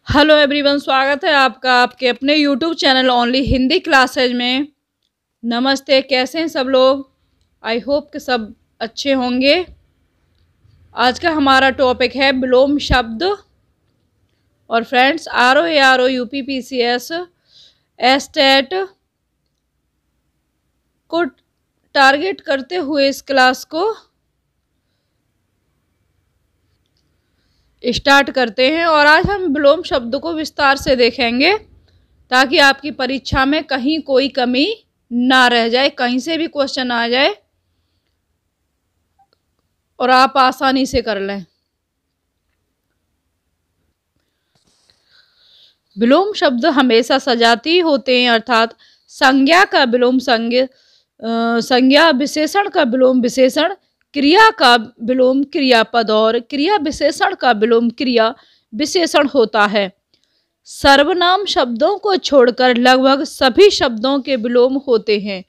Hello everyone, स्वागत है आपका आपके अपने YouTube channel only Hindi classes में। नमस्ते, कैसे हैं सब लोग? आई होप कि सब अच्छे होंगे। आज का हमारा टॉपिक है विलोम शब्द। और friends, R O UP PCS एस्टेट को टारगेट करते हुए इस क्लास को स्टार्ट करते हैं। और आज हम विलोम शब्द को विस्तार से देखेंगे ताकि आपकी परीक्षा में कहीं कोई कमी ना रह जाए, कहीं से भी क्वेश्चन आ जाए और आप आसानी से कर लें। विलोम शब्द हमेशा सजातीय होते हैं, अर्थात संज्ञा का विलोम संज्ञा, विशेषण का विलोम विशेषण, क्रिया का विलोम क्रियापद और क्रिया विशेषण का विलोम क्रिया विशेषण होता है। सर्वनाम शब्दों को छोड़कर लगभग सभी शब्दों के विलोम होते हैं।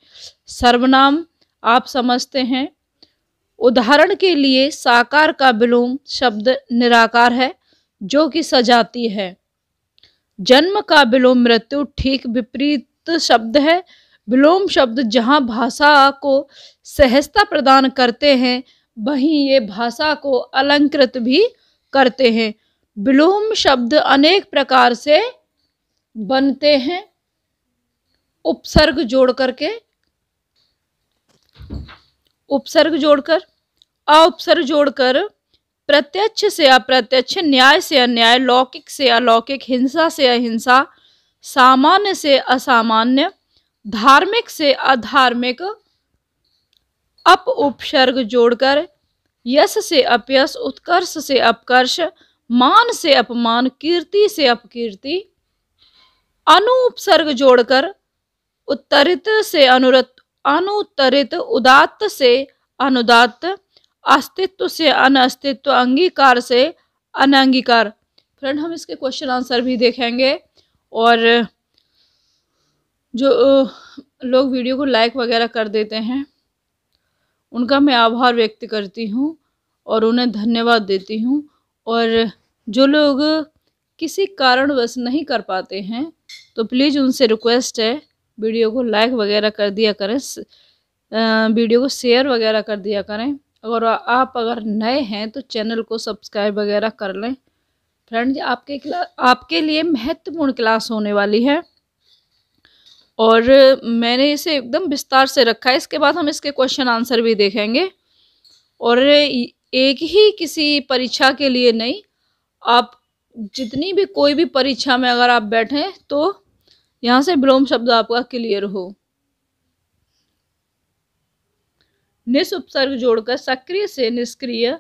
सर्वनाम आप समझते हैं। उदाहरण के लिए साकार का विलोम शब्द निराकार है, जो कि सजातीय है। जन्म का विलोम मृत्यु ठीक विपरीत शब्द है। विलोम शब्द जहाँ भाषा को सहजता प्रदान करते हैं, वहीं ये भाषा को अलंकृत भी करते हैं। विलोम शब्द अनेक प्रकार से बनते हैं। उपसर्ग जोड़कर, अउपसर्ग जोड़कर, प्रत्यक्ष से अप्रत्यक्ष, न्याय से अन्याय, लौकिक से अलौकिक, हिंसा से अहिंसा, सामान्य से असामान्य, धार्मिक से अधार्मिक, अप उपसर्ग जोड़कर, यश से अपयश, उत्कर्ष से अपकर्ष, मान से अपमान, कीर्ति से अपकीर्ति, अनुपसर्ग जोड़कर, उत्तरित से अनुत्तरित, उदात्त से अनुदात्त, अस्तित्व से अनअस्तित्व, अंगीकार से अनंगीकार। फ्रेंड, हम इसके क्वेश्चन आंसर भी देखेंगे। और जो लोग वीडियो को लाइक वगैरह कर देते हैं, उनका मैं आभार व्यक्त करती हूँ और उन्हें धन्यवाद देती हूँ। और जो लोग किसी कारणवश नहीं कर पाते हैं, तो प्लीज़ उनसे रिक्वेस्ट है, वीडियो को लाइक वगैरह कर दिया करें, वीडियो को शेयर वगैरह कर दिया करें। और आप अगर नए हैं तो चैनल को सब्सक्राइब वगैरह कर लें। फ्रेंड्स, आपके लिए महत्वपूर्ण क्लास होने वाली है और मैंने इसे एकदम विस्तार से रखा है। इसके बाद हम इसके क्वेश्चन आंसर भी देखेंगे। और एक ही किसी परीक्षा के लिए नहीं, आप जितनी भी कोई भी परीक्षा में अगर आप बैठें तो यहाँ से विलोम शब्द आपका क्लियर हो। निस उपसर्ग जोड़कर, सक्रिय से निष्क्रिय,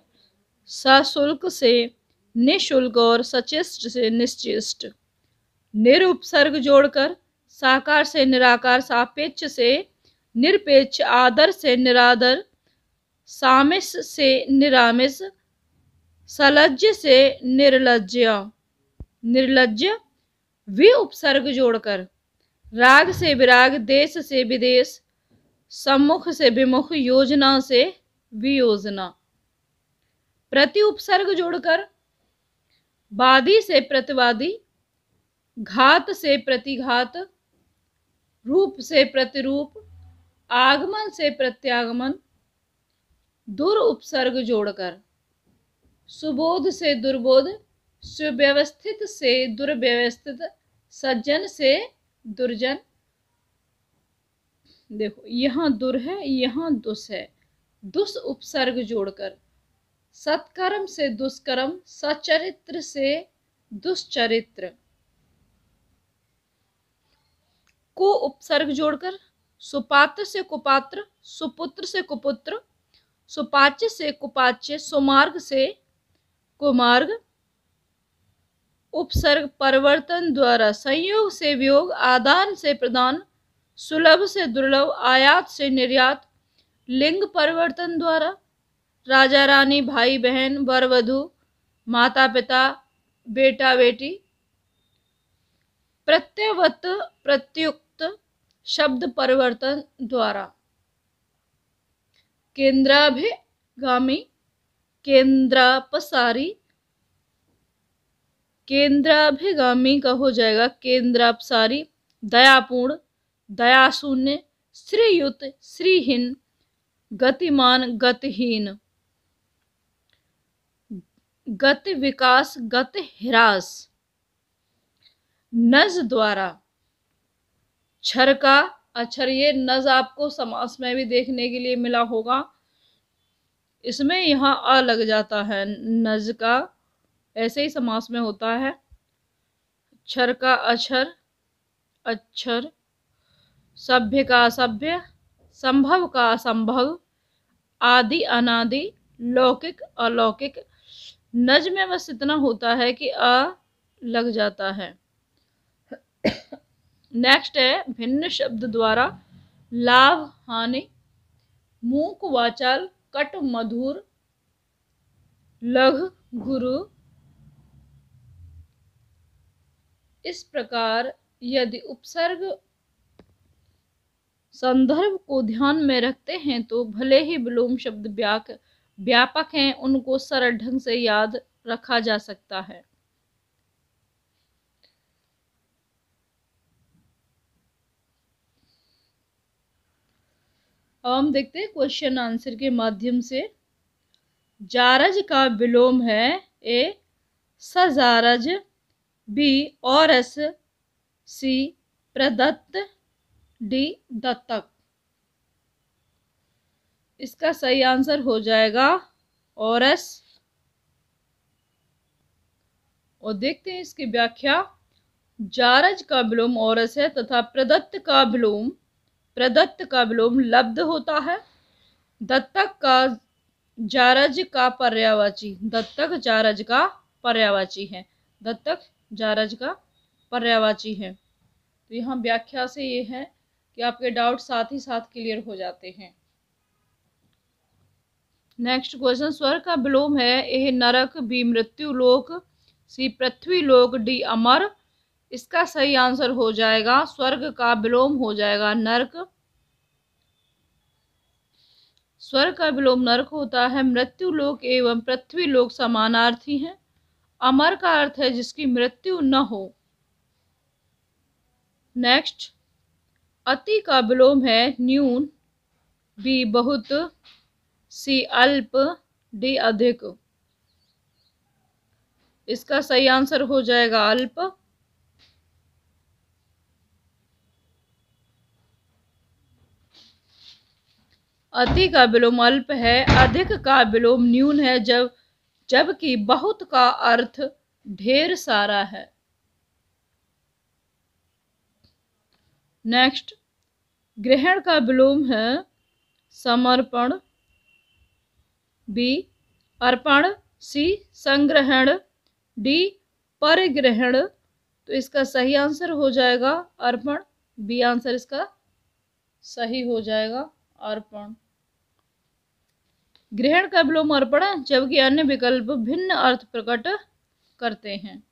सशुल्क से निःशुल्क और सचेष्ट से निश्चेष्ट। निरुपसर्ग जोड़कर, साकार से निराकार, सापेक्ष से निरपेक्ष, आदर से निरादर, सामिस से निरामिस, सलज्ज से निर्लज्ज। वि उपसर्ग जोड़कर, राग से विराग, देश से विदेश, सम्मुख से विमुख, योजना से वियोजना। प्रति उपसर्ग जोड़कर, वादी से प्रतिवादी, घात से प्रतिघात, रूप से प्रतिरूप, आगमन से प्रत्यागमन। दुर उपसर्ग जोड़कर, सुबोध से दुर्बोध, सुव्यवस्थित से दुर्व्यवस्थित, सज्जन से दुर्जन। देखो, यहाँ दुर है, यहाँ दुस है। दुस उपसर्ग जोड़कर, सत्कर्म से दुष्कर्म, सचरित्र से दुष्चरित्र। को उपसर्ग जोड़कर, सुपात्र से कुपात्र, सुपुत्र से कुपुत्र, सुपाच्य से कुपाच्य, सुमार्ग से कुमार्ग। उपसर्ग परिवर्तन द्वारा, संयोग से वियोग, आदान से प्रदान, सुलभ से दुर्लभ, आयात से निर्यात। लिंग परिवर्तन द्वारा, राजा रानी, भाई बहन, वर वधू, माता पिता, बेटा बेटी। प्रत्यवत प्रत्युक्त शब्द परिवर्तन द्वारा, केंद्राभिगामी, केंद्रापसारी, केंद्राभिगामी का हो जाएगा केंद्रापसारी, दयापूर्ण, दयाशून्य, श्रीयुत, श्रीहीन, गतिमान, गतिहीन, गति विकास, गति ह्रास, नज द्वारा, क्षर का अक्षर, ये नज आपको समास में भी देखने के लिए मिला होगा, इसमें यहाँ अ लग जाता है नज का, ऐसे ही समास में होता है। क्षर का अक्षर, अक्षर, सभ्य का असभ्य, संभव का असंभव, आदि अनादि, लौकिक अलौकिक, नज में बस इतना होता है कि अ लग जाता है। नेक्स्ट है भिन्न शब्द द्वारा लाभ हानि, मूक वाचाल, कट मधुर, लघु गुरु। इस प्रकार यदि उपसर्ग संदर्भ को ध्यान में रखते हैं तो भले ही विलोम शब्द व्यापक हैं, उनको सरल ढंग से याद रखा जा सकता है। अब हम देखते हैं क्वेश्चन आंसर के माध्यम से। जारज का विलोम है ए सजारज, बी औरस, सी प्रदत्त, डी दत्तक। इसका सही आंसर हो जाएगा औरस। और देखते हैं इसकी व्याख्या। जारज का विलोम औरस है तथा प्रदत्त का विलोम लब्ध होता है। दत्तक का जारज का पर्यायवाची, दत्तक जारज का पर्यायवाची है, दत्तक जारज का पर्यायवाची है। तो यहाँ व्याख्या से ये है कि आपके डाउट साथ ही साथ क्लियर हो जाते हैं। नेक्स्ट क्वेश्चन, स्वर्ग का विलोम है ए नरक, बी मृत्यु लोक, सी पृथ्वी लोक, डी अमर। इसका सही आंसर हो जाएगा स्वर्ग का विलोम हो जाएगा नरक। स्वर्ग का विलोम नरक होता है। मृत्यु लोक एवं पृथ्वी लोक समानार्थी हैं। अमर का अर्थ है जिसकी मृत्यु न हो। नेक्स्ट, अति का विलोम है न्यून, बी बहुत, सी अल्प, डी अधिक। इसका सही आंसर हो जाएगा अल्प। अति का विलोम अल्प है, अधिक का विलोम न्यून है, जबकि बहुत का अर्थ ढेर सारा है। नेक्स्ट, ग्रहण का विलोम है समर्पण, बी अर्पण, सी संग्रहण, डी परिग्रहण। तो इसका सही आंसर हो जाएगा अर्पण। बी आंसर इसका सही हो जाएगा अर्पण। ग्रहण का विलोम अर्पण, जबकि अन्य विकल्प भिन्न अर्थ प्रकट करते हैं।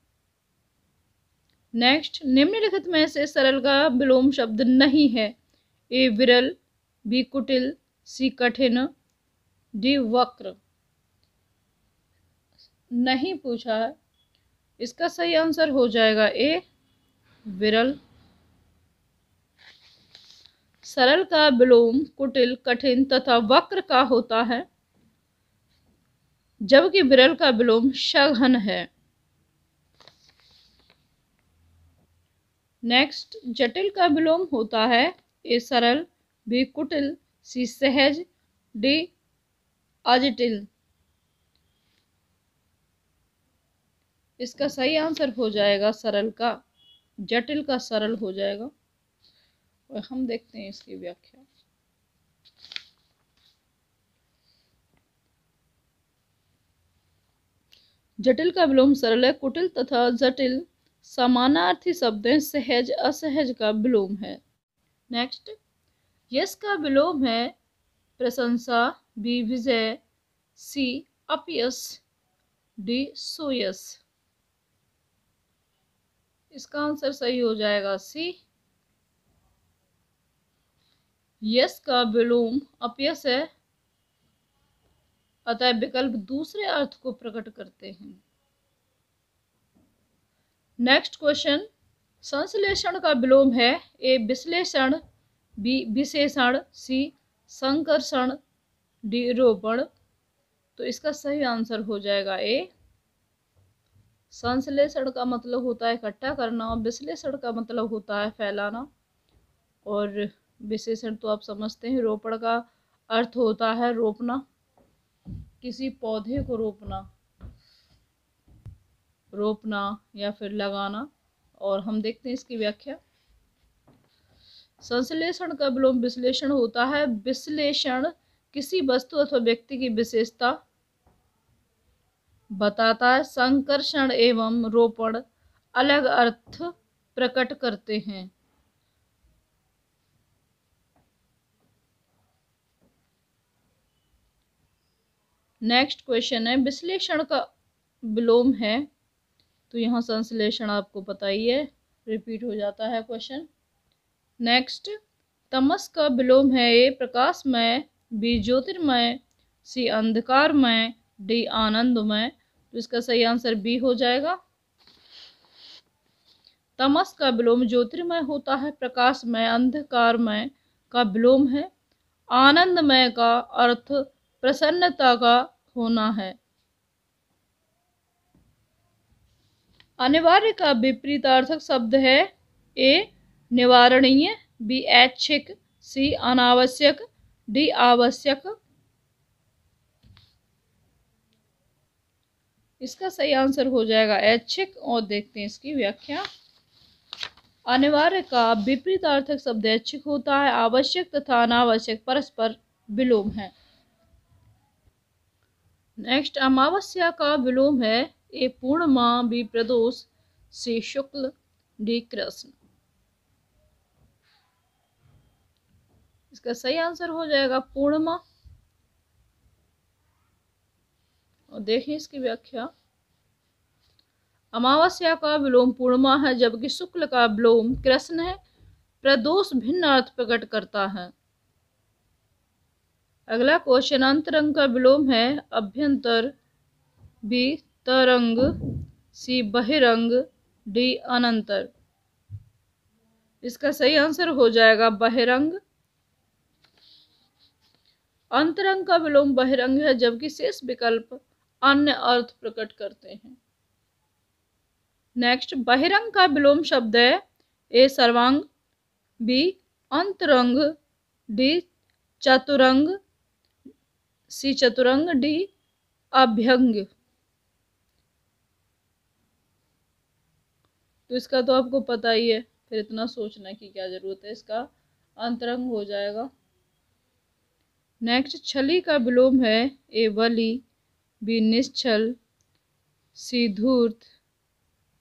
नेक्स्ट, निम्नलिखित में से सरल का विलोम शब्द नहीं है। ए विरल, बी कुटिल, सी कठिन, डी वक्र। नहीं पूछा है, इसका सही आंसर हो जाएगा ए विरल। सरल का विलोम कुटिल, कठिन तथा वक्र का होता है, जबकि विरल का विलोम सघन है। नेक्स्ट, जटिल का विलोम होता है ए सरल, बी कुटिल, सी सहज, डी अजटिल। इसका सही आंसर हो जाएगा सरल का, जटिल का सरल हो जाएगा। और हम देखते हैं इसकी व्याख्या। जटिल का विलोम सरल है। कुटिल तथा जटिल समानार्थी शब्द हैं। सहज असहज का विलोम है। नेक्स्ट, यश का विलोम है प्रशंसा, बी विजय, सी अपयश, डी सोयश। इसका आंसर सही हो जाएगा सी। यश का विलोम अपयश है, अतः विकल्प दूसरे अर्थ को प्रकट करते हैं। नेक्स्ट क्वेश्चन, संश्लेषण का विलोम है ए विश्लेषण, बी विशेषण, सी संकर्षण, डी रोपण। तो इसका सही आंसर हो जाएगा ए। संश्लेषण का मतलब होता है इकट्ठा करना, विश्लेषण का मतलब होता है फैलाना, और विशेषण तो आप समझते हैं। रोपण का अर्थ होता है रोपना, किसी पौधे को रोपना या फिर लगाना। और हम देखते हैं इसकी व्याख्या। संश्लेषण का विलोम विश्लेषण होता है। विश्लेषण किसी वस्तु अथवा व्यक्ति की विशेषता बताता है। संकर्षण एवं रोपण अलग अर्थ प्रकट करते हैं। नेक्स्ट क्वेश्चन है, विश्लेषण का विलोम है, तो यहाँ संश्लेषण आपको पता ही है, रिपीट हो जाता है क्वेश्चन। नेक्स्ट, तमस का विलोम है ए प्रकाशमय, बी ज्योतिर्मय, सी अंधकारमय, डी आनंदमय। तो इसका सही आंसर बी हो जाएगा। तमस का विलोम ज्योतिर्मय होता है, प्रकाशमय अंधकारमय का विलोम है, आनंदमय का अर्थ प्रसन्नता का होना है। अनिवार्य का विपरीतार्थक शब्द है ए निवारणीय, बी ऐच्छिक, सी अनावश्यक, डी आवश्यक। इसका सही आंसर हो जाएगा ऐच्छिक। और देखते हैं इसकी व्याख्या। अनिवार्य का विपरीतार्थक शब्द ऐच्छिक होता है, आवश्यक तथा अनावश्यक परस्पर विलोम है। नेक्स्ट, अमावस्या का विलोम है ए पूर्णिमा, बी प्रदोष, सी शुक्ल, डी कृष्ण। इसका सही आंसर हो जाएगा पूर्णिमा। और देखें इसकी व्याख्या। अमावस्या का विलोम पूर्णिमा है, जबकि शुक्ल का विलोम कृष्ण है। प्रदोष भिन्न अर्थ प्रकट करता है। अगला क्वेश्चन, अंतरंग का विलोम है अभ्यंतर, बी तरंग, सी बहिरंग, डी अनंतर। इसका सही आंसर हो जाएगा बहिरंग। अंतरंग का विलोम बहिरंग है, जबकि शेष विकल्प अन्य अर्थ प्रकट करते हैं। नेक्स्ट, बहिरंग का विलोम शब्द है ए सर्वांग, बी अंतरंग, डी चतुरंग, सी चतुरंग, डी अभ्यंग। तो इसका तो आपको पता ही है, फिर इतना सोचने की क्या जरूरत है। इसका अंतरंग हो जाएगा। नेक्स्ट, छली का विलोम है ए बलि, बी निश्चल, सी धूर्त,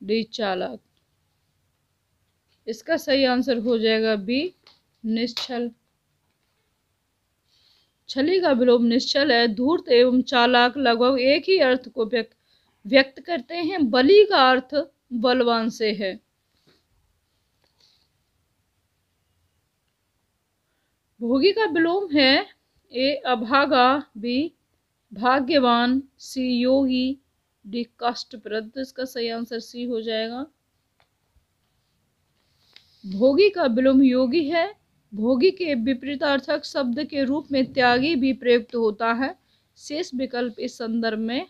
डी चालाक। इसका सही आंसर हो जाएगा बी निश्चल। छली का विलोम निश्चल है। धूर्त एवं चालाक लगभग एक ही अर्थ को व्यक्त करते हैं। बलि का अर्थ बलवान से है। भोगी का विलोम है ए अभागा, बी भाग्यवान, सी योगी, डी कष्टप्रद। इसका सही आंसर सी हो जाएगा। भोगी का विलोम योगी है। भोगी के विपरीतार्थक शब्द के रूप में त्यागी भी प्रयुक्त होता है। शेष विकल्प इस संदर्भ में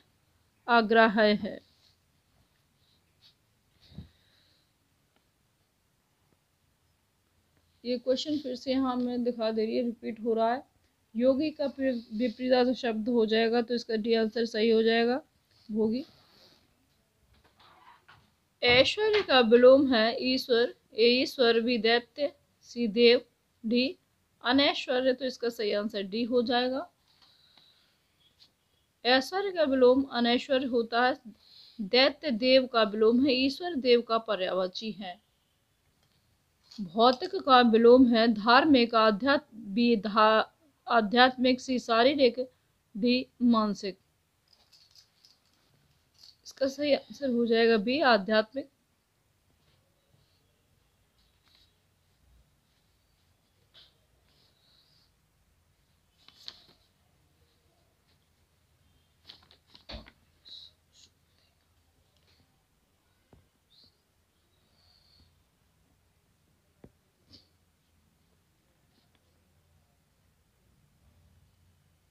आग्राह्य है। ये क्वेश्चन फिर से यहाँ में दिखा दे रही है, रिपीट हो रहा है। योगी का विपरीतार्थक शब्द हो जाएगा, तो इसका डी आंसर सही हो जाएगा भोगी। ऐश्वर्य का विलोम है ईश्वर, ए ईश्वर, बी दैत्य, सी देव, डी अनैश्वर्य। तो इसका सही आंसर डी हो जाएगा। ऐश्वर्य का विलोम अनैश्वर्य होता है। दैत्य देव का विलोम है। ईश्वर देव का पर्यायवाची है। भौतिक का विलोम है धार्मिक, आध्यात्मिक, सी शारीरिक, डी मानसिक। इसका सही आंसर हो जाएगा बी आध्यात्मिक।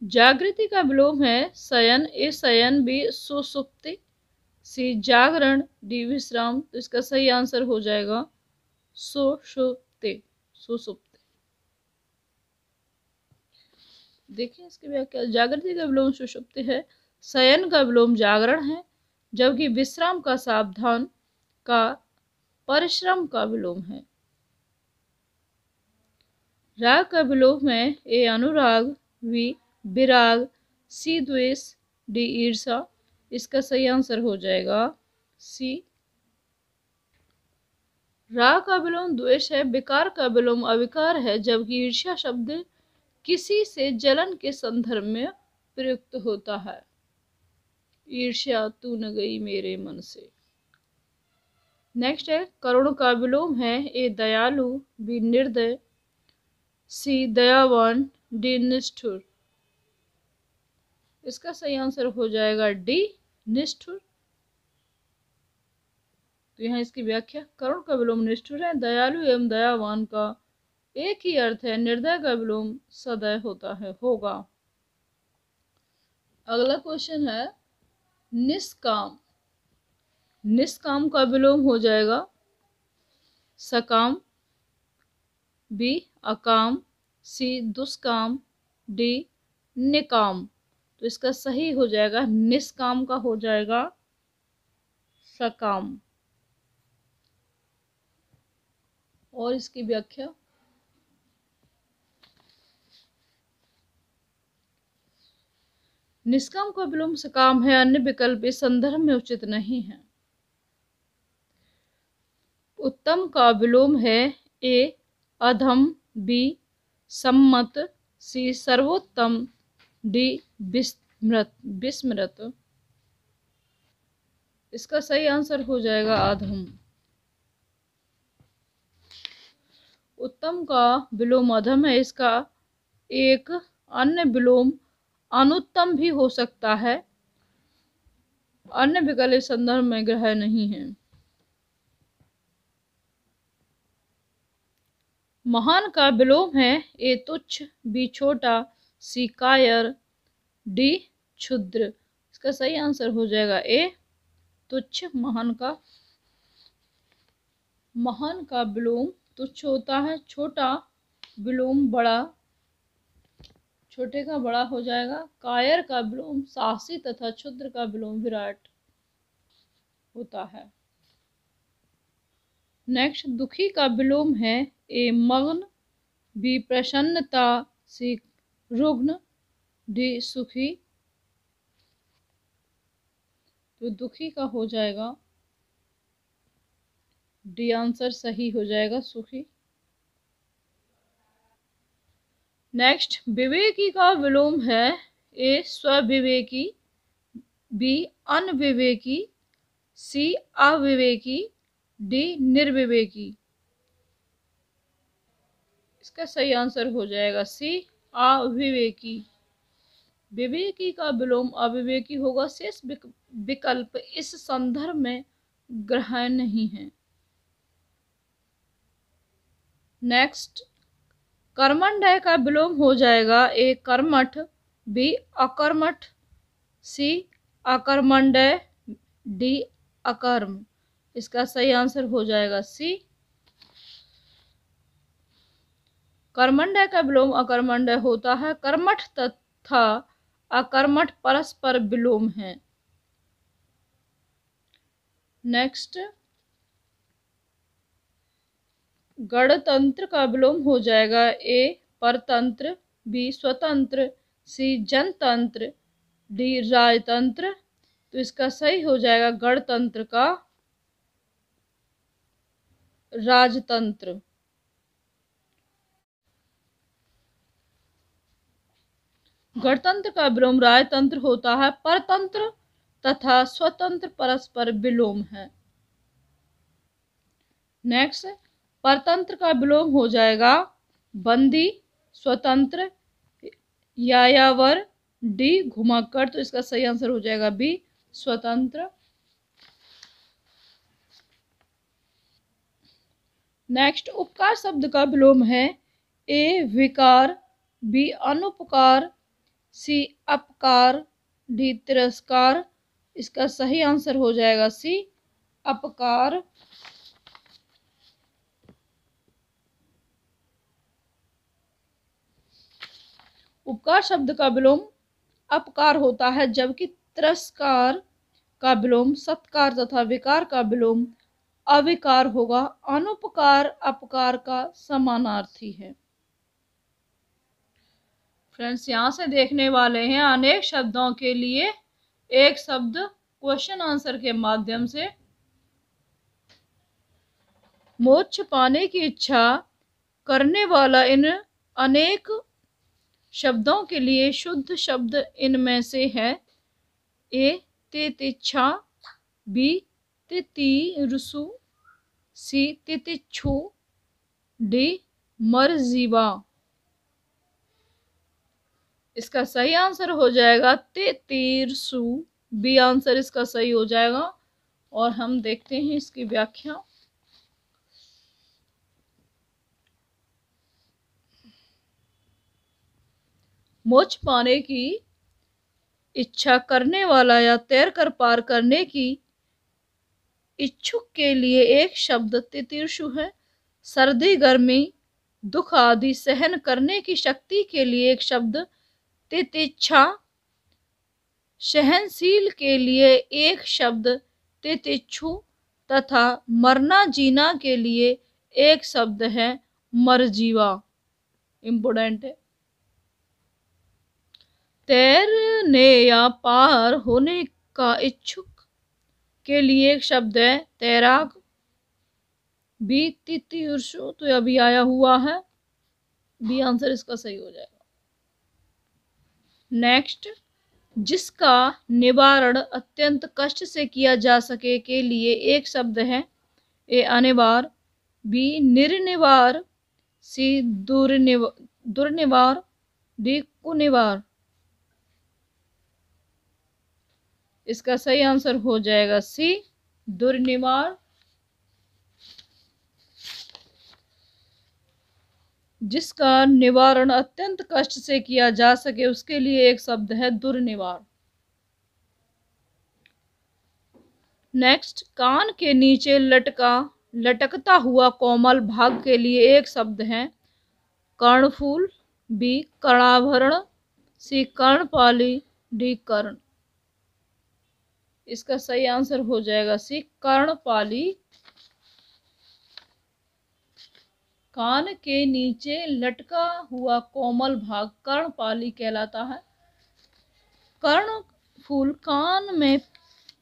जागृति का विलोम है शयन, ए शयन, बी सुषुप्ति, सी जागरण, डी विश्राम। तो इसका सही आंसर हो जाएगा सुषुप्ति, सुषुप्ति। देखिए इसकी व्याख्या, जागृति का विलोम सुषुप्ति है, शयन का विलोम जागरण है, जबकि विश्राम का सावधान का परिश्रम का विलोम है। राग का विलोम है ए अनुराग, बी विराग, सी द्वेष, डी ईर्षा। इसका सही आंसर हो जाएगा सी। राग का विलोम द्वेष है, विकार का विलोम अविकार है, जबकि ईर्ष्या शब्द किसी से जलन के संदर्भ में प्रयुक्त होता है। ईर्ष्या तू न गई मेरे मन से। नेक्स्ट है करुण का विलोम है ए दयालु, बी निर्दय, सी दयावान, डी निष्ठुर। इसका सही आंसर हो जाएगा डी निष्ठुर। तो यहाँ इसकी व्याख्या, करुण का विलोम निष्ठुर है, दयालु एवं दयावान का एक ही अर्थ है, निर्दय का विलोम सदय होता है, होगा। अगला क्वेश्चन है निष्काम। निष्काम का विलोम हो जाएगा सकाम, बी अकाम, सी दुष्काम, डी निकाम। तो इसका सही हो जाएगा निष्काम का हो जाएगा सकाम। और इसकी व्याख्या, निष्काम का विलोम सकाम है, अन्य विकल्प इस संदर्भ में उचित नहीं है। उत्तम का विलोम है ए अधम, बी सम्मत, सी सर्वोत्तम, डी विस्मृत। इसका सही आंसर हो जाएगा अधम। उत्तम का विलोम अधम है, इसका एक अन्य विलोम अनुत्तम भी हो सकता है, अन्य विकल्प इस संदर्भ में ग्रह नहीं है। महान का विलोम है ए तुच्छ, बी छोटा, सी कायर, डी क्षुद्र। इसका सही आंसर हो जाएगा ए तुच्छ। महान का विलोम तुच्छ होता है, छोटा विलोम बड़ा, छोटे का बड़ा हो जाएगा, कायर का विलोम साहसी तथा क्षुद्र का विलोम विराट होता है। नेक्स्ट दुखी का विलोम है ए मग्न, बी प्रसन्नता, सी रुग्ण, डी सुखी। तो दुखी का हो जाएगा डी आंसर सही हो जाएगा सुखी। नेक्स्ट विवेकी का विलोम है ए स्वविवेकी, बी अनविवेकी, सी अविवेकी, डी निर्विवेकी। इसका सही आंसर हो जाएगा सी अविवेकी। विवेकी का विलोम अविवेकी होगा, शेष विकल्प इस संदर्भ में ग्रहण नहीं है। नेक्स्ट कर्मण्य का विलोम हो जाएगा ए कर्मठ, बी अकर्मठ, सी अकर्मण्य, डी अकर्म। इसका सही आंसर हो जाएगा सी। कर्मण्य का विलोम अकर्मण्य होता है, कर्मठ तथा अकर्मठ परस्पर विलोम है। नेक्स्ट गणतंत्र का विलोम हो जाएगा ए परतंत्र, बी स्वतंत्र, सी जनतंत्र, डी राजतंत्र। तो इसका सही हो जाएगा गणतंत्र का राजतंत्र। गणतंत्र का विलोम राजतंत्र होता है, परतंत्र तथा स्वतंत्र परस्पर विलोम है। नेक्स्ट परतंत्र का विलोम हो जाएगा बंदी, स्वतंत्र, यायावर, डी घुमाकर। तो इसका सही आंसर हो जाएगा बी स्वतंत्र। नेक्स्ट उपकार शब्द का विलोम है ए विकार, बी अनुपकार, सी अपकार, डी तिरस्कार। इसका सही आंसर हो जाएगा सी अपकार। उपकार शब्द का विलोम अपकार होता है, जबकि तिरस्कार का विलोम सत्कार तथा विकार का विलोम अविकार होगा। अनुपकार अपकार का समानार्थी है। फ्रेंड्स, यहाँ से देखने वाले हैं अनेक शब्दों के लिए एक शब्द क्वेश्चन आंसर के माध्यम से। मोक्ष पाने की इच्छा करने वाला इन अनेक शब्दों के लिए शुद्ध शब्द इनमें से है। ए तितिच्छा, बी तितिर्षु, सी तितिक्षु, डी मरजीवा। इसका सही आंसर हो जाएगा तितिर्षु। बी आंसर इसका सही हो जाएगा। और हम देखते हैं इसकी व्याख्या। मोक्ष पाने की इच्छा करने वाला या तैर कर पार करने की इच्छुक के लिए एक शब्द तितिर्षु है। सर्दी गर्मी दुख आदि सहन करने की शक्ति के लिए एक शब्द तितिच्छा। सहनशील के लिए एक शब्द तितिक्षु तथा मरना जीना के लिए एक शब्द है मरजीवा। इंपोर्टेंट है। तैरने या पार होने का इच्छुक के लिए एक शब्द है तैराक। बी तितिर्षु तो अभी आया हुआ है। बी आंसर इसका सही हो जाएगा। नेक्स्ट, जिसका निवारण अत्यंत कष्ट से किया जा सके के लिए एक शब्द है। ए अनिवार, बी निर्निवार, सी दुर्निवार, डी कुनिवार। इसका सही आंसर हो जाएगा सी दुर्निवार। जिसका निवारण अत्यंत कष्ट से किया जा सके उसके लिए एक शब्द है दुर्निवार। नेक्स्ट, कान के नीचे लटकता हुआ कोमल भाग के लिए एक शब्द है कर्णफूल, बी कर्णाभरण, सी कर्णपाली, डी कर्ण। इसका सही आंसर हो जाएगा सी कर्णपाली। कान के नीचे लटका हुआ कोमल भाग कर्णपाली कहलाता है। कर्णफूल कान में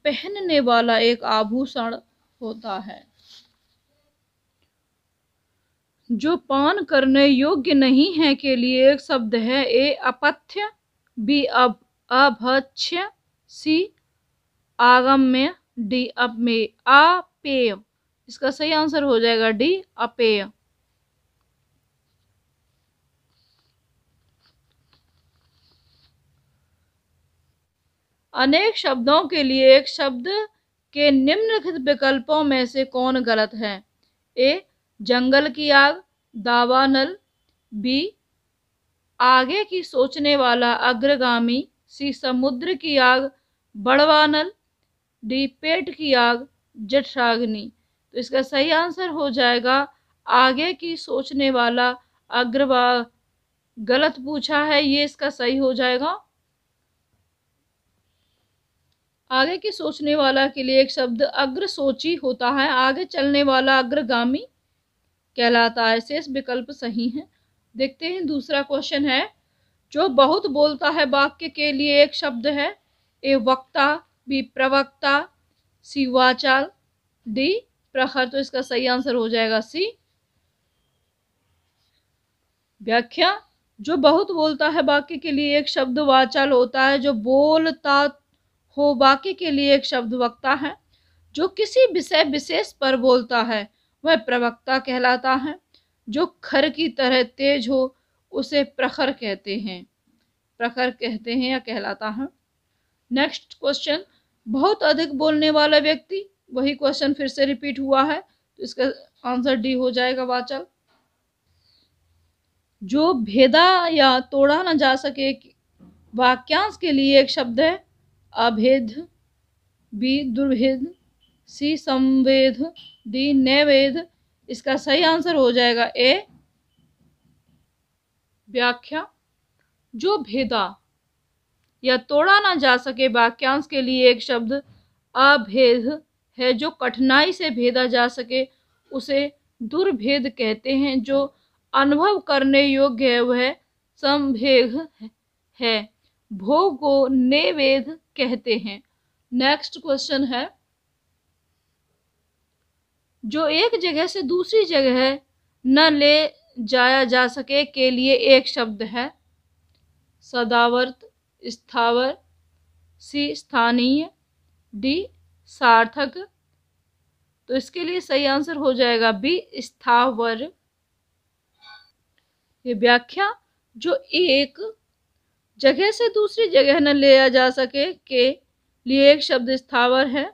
पहनने वाला एक आभूषण होता है जो पान करने योग्य नहीं है के लिए एक शब्द है ए अपथ्य, बी अभक्ष्य, सी आगम्य, डी अपेय। इसका सही आंसर हो जाएगा डी अपेय। अनेक शब्दों के लिए एक शब्द के निम्नलिखित विकल्पों में से कौन गलत है। ए जंगल की आग, दावानल, बी आगे की सोचने वाला अग्रगामी, सी समुद्र की आग बड़वानल, डी पेट की आग जठराग्नि। तो इसका सही आंसर हो जाएगा आगे की सोचने वाला अग्रवा। गलत पूछा है, ये इसका सही हो जाएगा। आगे की सोचने वाला के लिए एक शब्द अग्रसोची होता है। आगे चलने वाला अग्रगामी कहलाता है। शेष विकल्प सही है। देखते हैं दूसरा क्वेश्चन है। जो बहुत बोलता है वाक्य के लिए एक शब्द है ए वक्ता, बी प्रवक्ता, सी वाचाल, डी प्रखर। तो इसका सही आंसर हो जाएगा सी व्याख्या। जो बहुत बोलता है वाक्य के लिए एक शब्द वाचाल होता है। जो बोलता हो वाक्य के लिए एक शब्द वक्ता है। जो किसी विषय विशेष पर बोलता है वह प्रवक्ता कहलाता है। जो खर की तरह तेज हो उसे प्रखर कहते हैं। प्रखर कहते हैं या कहलाता है। नेक्स्ट क्वेश्चन, बहुत अधिक बोलने वाला व्यक्ति। वही क्वेश्चन फिर से रिपीट हुआ है तो इसका आंसर डी हो जाएगा वाचाल। जो भेदा या तोड़ा न जा सके वाक्यांश के लिए एक शब्द है अभेद, बी दुर्भेद, सी संवेद, डी नैवेद। इसका सही आंसर हो जाएगा ए व्याख्या। जो भेदा या तोड़ा ना जा सके वाक्यांश के लिए एक शब्द अभेद है। जो कठिनाई से भेदा जा सके उसे दुर्भेद कहते हैं। जो अनुभव करने योग्य है वह संभेद है। भोग को नैवेद कहते हैं। नेक्स्ट क्वेश्चन है, जो एक जगह से दूसरी जगह न ले जाया जा सके के लिए एक शब्द है सदावर्त, स्थावर, सी स्थानीय, डी सार्थक। तो इसके लिए सही आंसर हो जाएगा बी स्थावर। ये व्याख्या, जो एक जगह से दूसरी जगह न ले जा सके के लिए एक शब्द स्थावर है।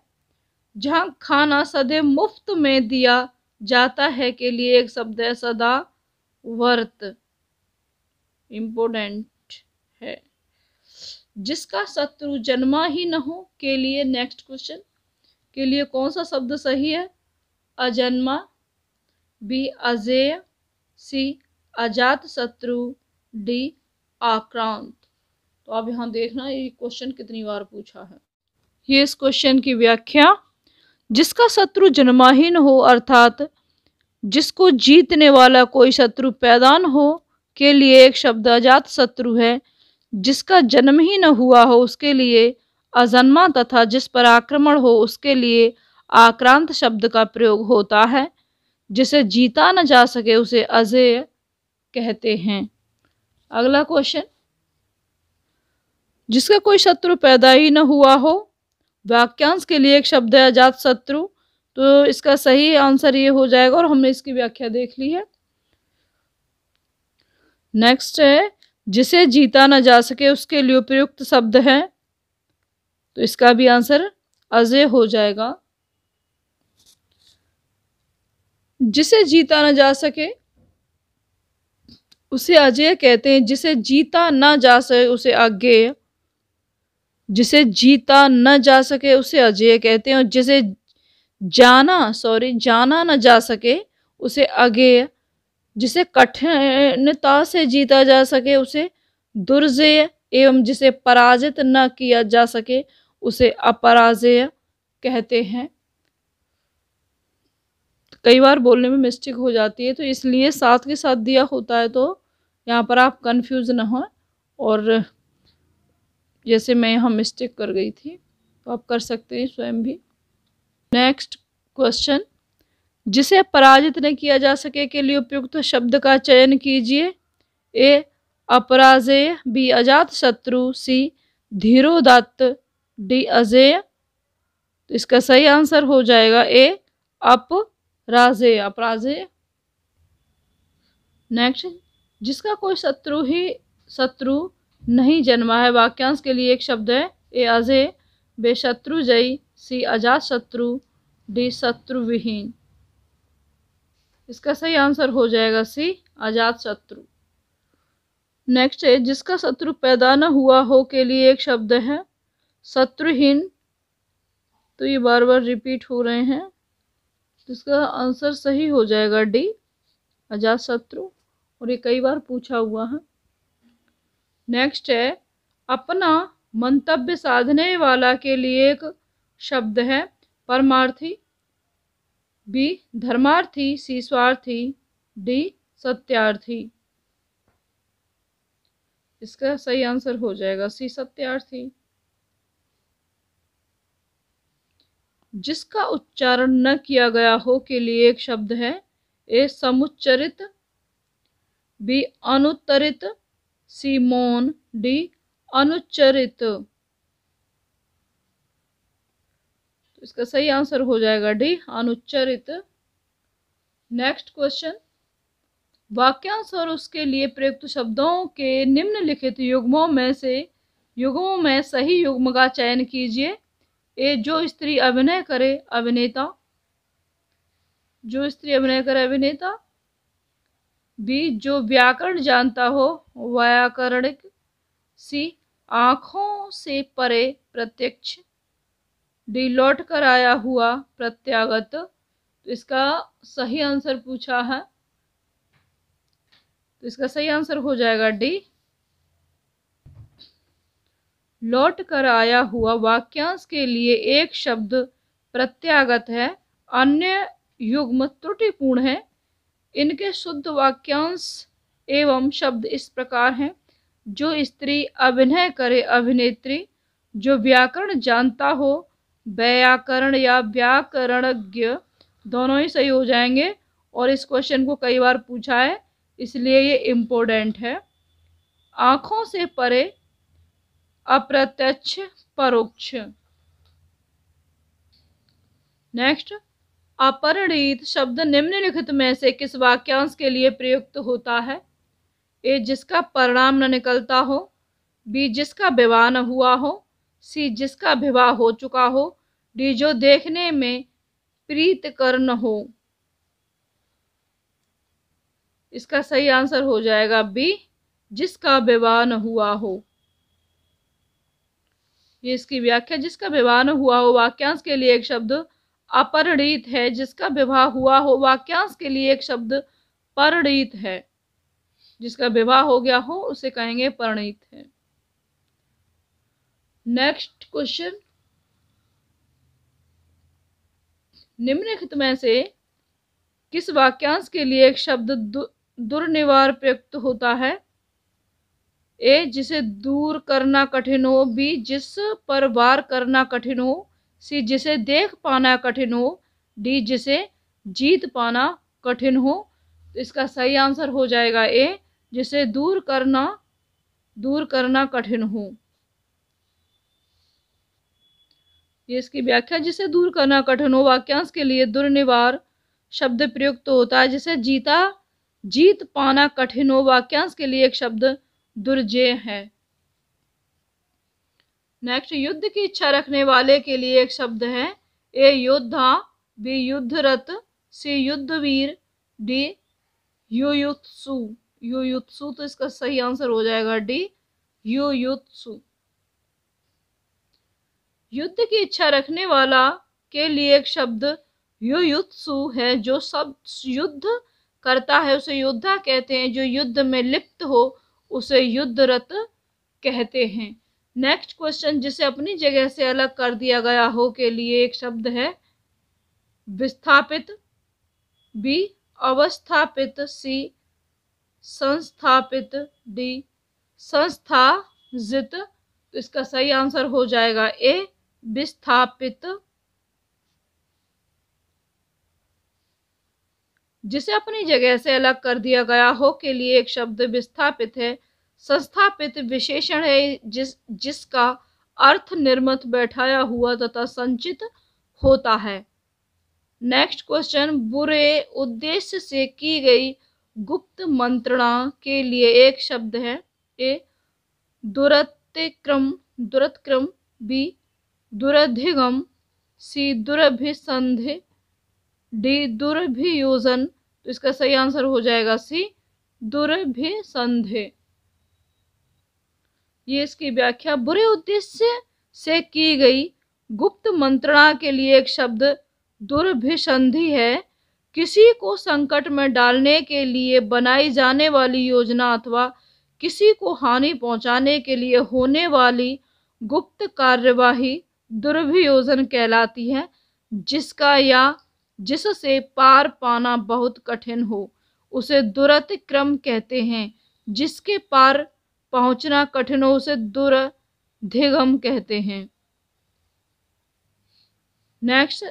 जहाँ खाना सदैव मुफ्त में दिया जाता है के लिए एक शब्द है सदावर्त। इम्पोर्टेंट है। जिसका शत्रु जन्मा ही न हो के लिए नेक्स्ट क्वेश्चन के लिए कौन सा शब्द सही है? अजन्मा, बी अजेय, सी अजात शत्रु, डी आक्रांत। तो अब यहाँ देखना ये क्वेश्चन कितनी बार पूछा है। ये इस क्वेश्चन की व्याख्या, जिसका शत्रु जन्माहीन हो अर्थात जिसको जीतने वाला कोई शत्रु पैदा न हो के लिए एक शब्द अजात शत्रु है। जिसका जन्म ही न हुआ हो उसके लिए अजन्मा तथा जिस पर आक्रमण हो उसके लिए आक्रांत शब्द का प्रयोग होता है। जिसे जीता न जा सके उसे अजेय कहते हैं। अगला क्वेश्चन, जिसका कोई शत्रु पैदा ही न हुआ हो वाक्यांश के लिए एक शब्द है अजात शत्रु। तो इसका सही आंसर ये हो जाएगा और हमने इसकी व्याख्या देख ली है। नेक्स्ट है, जिसे जीता न जा सके उसके लिए उपयुक्त शब्द है। तो इसका भी आंसर अजेय हो जाएगा। जिसे जीता न जा सके उसे अजेय कहते हैं। जिसे जीता न जा सके उसे अज्ञेय। जिसे जीता न जा सके उसे अजेय कहते हैं। और जिसे जाना न जा सके उसे अज्ञेय। जिसे कठिनता से जीता जा सके उसे दुर्जेय एवं जिसे पराजित न किया जा सके उसे अपराजेय कहते हैं। कई बार बोलने में मिस्टेक हो जाती है तो इसलिए साथ के साथ दिया होता है, तो यहाँ पर आप कंफ्यूज न हो। और जैसे मैं यहाँ मिस्टेक कर गई थी तो आप कर सकते हैं स्वयं भी। नेक्स्ट क्वेश्चन, जिसे पराजित न किया जा सके के लिए उपयुक्त शब्द का चयन कीजिए। ए अपराजेय, बी अजात शत्रु, सी धीरोदात्त, डी अजेय। तो इसका सही आंसर हो जाएगा ए अपराजेय। अपराजेय। नेक्स्ट, जिसका कोई शत्रु नहीं जन्मा है वाक्यांश के लिए एक शब्द है ए अजेय, बे शत्रुजयी, सी अजात शत्रु, डी शत्रुविहीन। इसका सही आंसर हो जाएगा सी अजात शत्रु। नेक्स्ट है, जिसका शत्रु पैदा न हुआ हो के लिए एक शब्द है शत्रुहीन। तो ये बार बार रिपीट हो रहे हैं, तो इसका आंसर सही हो जाएगा डी अजात शत्रु। और ये कई बार पूछा हुआ है। नेक्स्ट है, अपना मंतव्य साधने वाला के लिए एक शब्द है परमार्थी, बी धर्मार्थी, सी स्वार्थी, डी सत्यार्थी। इसका सही आंसर हो जाएगा सी सत्यार्थी। जिसका उच्चारण न किया गया हो के लिए एक शब्द है ए समुच्चरित, बी अनुत्तरित, सी मौन, डी अनुच्चरित। तो इसका सही आंसर हो जाएगा डी अनुच्चरित। नेक्स्ट क्वेश्चन, वाक्यांश और उसके लिए प्रयुक्त शब्दों के निम्नलिखित युग्मों में सही युग्म का चयन कीजिए। ए जो स्त्री अभिनय करे अभिनेता, जो स्त्री अभिनय करे अभिनेता, बी जो व्याकरण जानता हो व्याकरणिक, सी आँखों से परे प्रत्यक्ष, डी लौट कर आया हुआ प्रत्यागत। तो इसका सही आंसर पूछा है, तो इसका सही आंसर हो जाएगा डी, लौट कर आया हुआ। वाक्यांश के लिए एक शब्द प्रत्यागत है, अन्य युग्म त्रुटिपूर्ण है। इनके शुद्ध वाक्यांश एवं शब्द इस प्रकार हैं। जो स्त्री अभिनय करे अभिनेत्री, जो व्याकरण जानता हो व्याकरण या व्याकरणज्ञ, दोनों ही सही हो जाएंगे। और इस क्वेश्चन को कई बार पूछा है, इसलिए ये इम्पोर्टेंट है। आँखों से परे अप्रत्यक्ष परोक्ष। नेक्स्ट, अपरिणीत शब्द निम्नलिखित में से किस वाक्यांश के लिए प्रयुक्त होता है? ए, जिसका परिणाम न निकलता हो, बी, जिसका विवाह न हुआ हो, सी, जिसका विवाह हो चुका हो, डी, जो देखने में प्रीतिकर न हो। इसका सही आंसर हो जाएगा बी, जिसका विवाह न हुआ हो। ये इसकी व्याख्या, जिसका विवाह न हुआ हो वाक्यांश के लिए एक शब्द अपरिणीत है, जिसका विवाह हुआ हो वाक्यांश के लिए एक शब्द परिणीत है। जिसका विवाह हो गया हो उसे कहेंगे परिणीत है। नेक्स्ट क्वेश्चन, निम्नलिखित में से किस वाक्यांश के लिए एक शब्द दुर्निवार प्रयुक्त होता है? ए, जिसे दूर करना कठिन हो, बी, जिस पर वार करना कठिन हो, सी, जिसे देख पाना कठिन हो, डी, जिसे जीत पाना कठिन हो। तो इसका सही आंसर हो जाएगा ए, जिसे दूर करना कठिन हो। ये इसकी व्याख्या, जिसे दूर करना कठिन हो वाक्यांश के लिए दुर्निवार शब्द प्रयुक्त होता है। जिसे जीत पाना कठिन हो वाक्यांश के लिए एक शब्द दुर्जेय है। नेक्स्ट, युद्ध की इच्छा रखने वाले के लिए एक शब्द है। ए, योद्धा, बी, युद्धरत, सी, युद्धवीर, डी, युयुत्सु। युयुत्सु, तो इसका सही आंसर हो जाएगा डी, युयुत्सु। युद्ध की इच्छा रखने वाला के लिए एक शब्द युयुत्सु है। जो सब युद्ध करता है उसे योद्धा कहते हैं, जो युद्ध में लिप्त हो उसे युद्धरत कहते हैं। नेक्स्ट क्वेश्चन, जिसे अपनी जगह से अलग कर दिया गया हो के लिए एक शब्द है विस्थापित, बी, अवस्थापित, सी, संस्थापित, डी, संस्थाजित। तो इसका सही आंसर हो जाएगा ए, विस्थापित। जिसे अपनी जगह से अलग कर दिया गया हो के लिए एक शब्द विस्थापित है। संस्थापित विशेषण है जिसका अर्थ निर्मित, बैठाया हुआ तथा संचित होता है। नेक्स्ट क्वेश्चन, बुरे उद्देश्य से की गई गुप्त मंत्रणा के लिए एक शब्द है। ए, दुरतिक्रम, बी, दुरधिगम, सी, दुरभिसंधि, डी, दुर्भियोजन। तो इसका सही आंसर हो जाएगा सी, दुर्भिसंधि। ये इसकी व्याख्या, बुरे उद्देश्य से की गई गुप्त मंत्रणा के लिए एक शब्द दुर्भिसंधि है। किसी को संकट में डालने के लिए बनाई जाने वाली योजना अथवा किसी को हानि पहुंचाने के लिए होने वाली गुप्त कार्यवाही दुर्भियोजन कहलाती है। जिसका या जिससे पार पाना बहुत कठिन हो उसे दुरतिक्रम कहते हैं। जिसके पार पहुंचना कठिन हो उसे दुरधिगम कहते हैं। नेक्स्ट,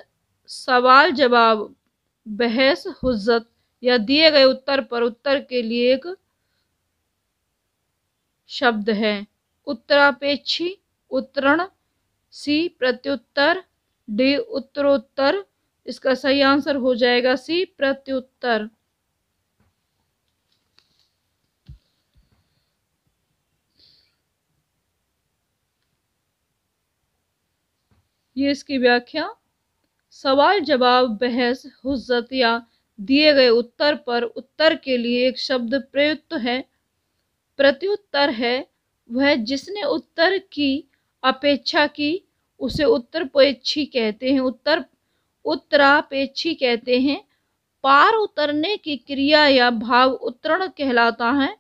सवाल जवाब, बहस हुज्जत या दिए गए उत्तर पर उत्तर के लिए एक शब्द है। उत्तरापेक्षी, उत्तरण, सी, प्रत्युत्तर, डी, उत्तरोत्तर। इसका सही आंसर हो जाएगा सी, प्रत्युत्तर। ये इसकी व्याख्या, सवाल जवाब, बहस हुज्जत या दिए गए उत्तर पर उत्तर के लिए एक शब्द प्रयुक्त है। प्रत्युत्तर है वह जिसने उत्तर की अपेक्षा की उसे उत्तरपेक्षी कहते हैं, उत्तरापेक्षी कहते हैं। पार उतरने की क्रिया या भाव उत्तरण कहलाता है।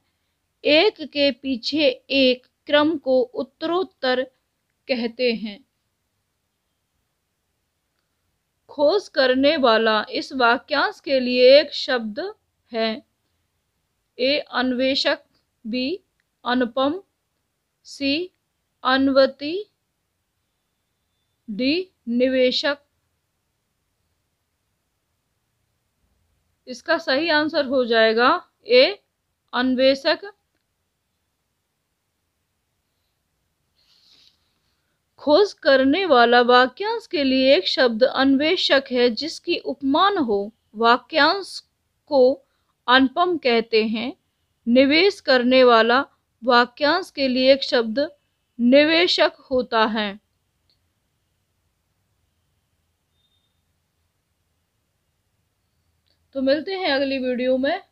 एक के पीछे एक क्रम को उत्तरोत्तर कहते हैं। खोज करने वाला इस वाक्यांश के लिए एक शब्द है। ए अन्वेषक, बी अनुपम, सी अन्वती, डी निवेशक। इसका सही आंसर हो जाएगा ए अन्वेषक। खोज करने वाला वाक्यांश के लिए एक शब्द अन्वेषक है जिसकी उपमान हो। वाक्यांश को अनुपम कहते हैं। निवेश करने वाला वाक्यांश के लिए एक शब्द निवेशक होता है। तो मिलते हैं अगली वीडियो में।